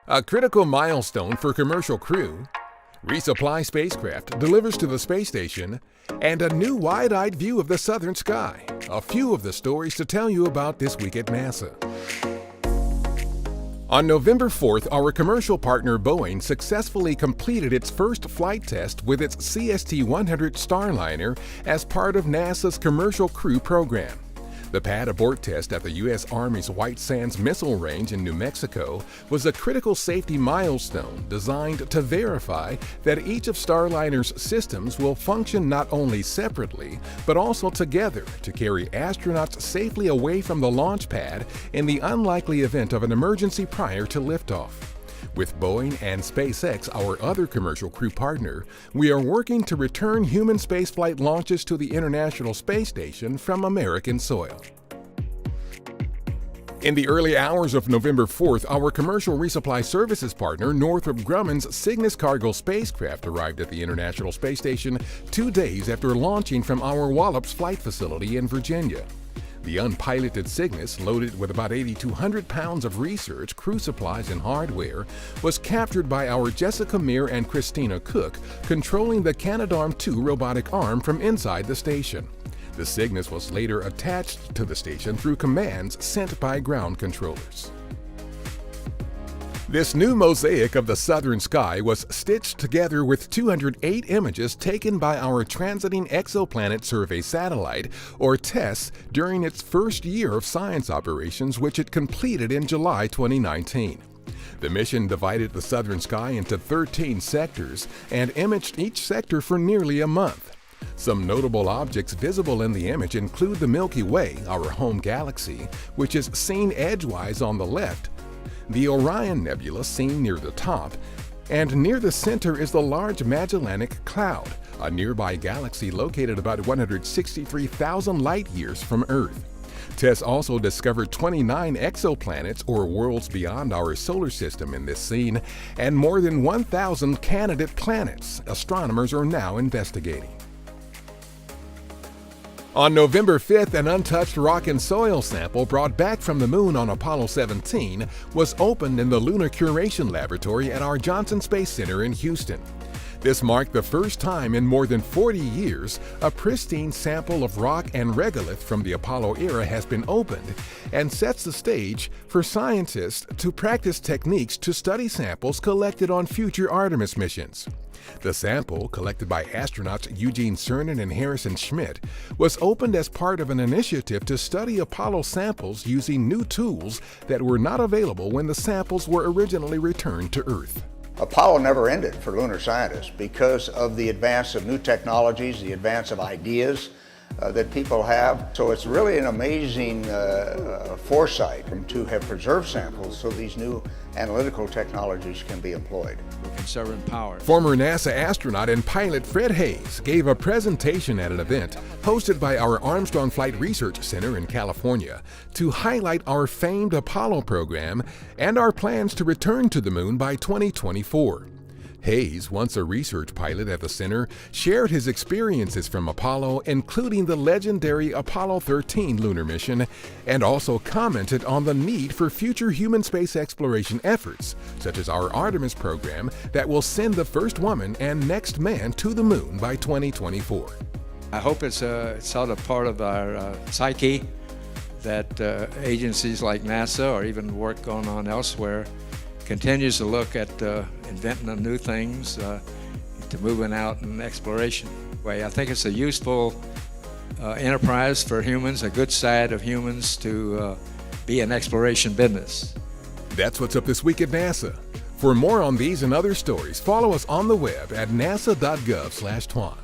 A critical milestone for commercial crew, resupply spacecraft delivers to the space station, and a new wide-eyed view of the southern sky. A few of the stories to tell you about this week at NASA. On November 4th, our commercial partner Boeing successfully completed its first flight test with its CST-100 Starliner as part of NASA's Commercial Crew Program. The pad abort test at the U.S. Army's White Sands Missile Range in New Mexico was a critical safety milestone designed to verify that each of Starliner's systems will function not only separately, but also together to carry astronauts safely away from the launch pad in the unlikely event of an emergency prior to liftoff. With Boeing and SpaceX, our other commercial crew partner, we are working to return human spaceflight launches to the International Space Station from American soil. In the early hours of November 4th, our commercial resupply services partner, Northrop Grumman's Cygnus cargo spacecraft arrived at the International Space Station 2 days after launching from our Wallops Flight Facility in Virginia. The unpiloted Cygnus, loaded with about 8,200 pounds of research, crew supplies, and hardware, was captured by our Jessica Meir and Christina Cook, controlling the Canadarm2 robotic arm from inside the station. The Cygnus was later attached to the station through commands sent by ground controllers. This new mosaic of the southern sky was stitched together with 208 images taken by our Transiting Exoplanet Survey satellite, or TESS, during its first year of science operations, which it completed in July 2019. The mission divided the southern sky into 13 sectors and imaged each sector for nearly a month. Some notable objects visible in the image include the Milky Way, our home galaxy, which is seen edgewise on the left, the Orion Nebula seen near the top, and near the center is the Large Magellanic Cloud, a nearby galaxy located about 163,000 light-years from Earth. TESS also discovered 29 exoplanets, or worlds beyond our solar system, in this scene, and more than 1,000 candidate planets astronomers are now investigating. On November 5th, an untouched rock and soil sample brought back from the moon on Apollo 17 was opened in the Lunar Curation Laboratory at our Johnson Space Center in Houston. This marked the first time in more than 40 years a pristine sample of rock and regolith from the Apollo era has been opened, and sets the stage for scientists to practice techniques to study samples collected on future Artemis missions. The sample, collected by astronauts Eugene Cernan and Harrison Schmitt, was opened as part of an initiative to study Apollo samples using new tools that were not available when the samples were originally returned to Earth. Apollo never ended for lunar scientists because of the advance of new technologies, the advance of ideas that people have. So it's really an amazing foresight to have preserved samples so these new analytical technologies can be employed. We're conserving power. Former NASA astronaut and pilot Fred Haise gave a presentation at an event hosted by our Armstrong Flight Research Center in California to highlight our famed Apollo program and our plans to return to the moon by 2024. Haise, once a research pilot at the center, shared his experiences from Apollo, including the legendary Apollo 13 lunar mission, and also commented on the need for future human space exploration efforts, such as our Artemis program that will send the first woman and next man to the moon by 2024. I hope it's sort of part of our psyche that agencies like NASA, or even work going on elsewhere, continues to look at inventing new things, to moving out in exploration. I think it's a useful enterprise for humans, a good side of humans to be an exploration business. That's what's up this week at NASA. For more on these and other stories, follow us on the web at nasa.gov/twan.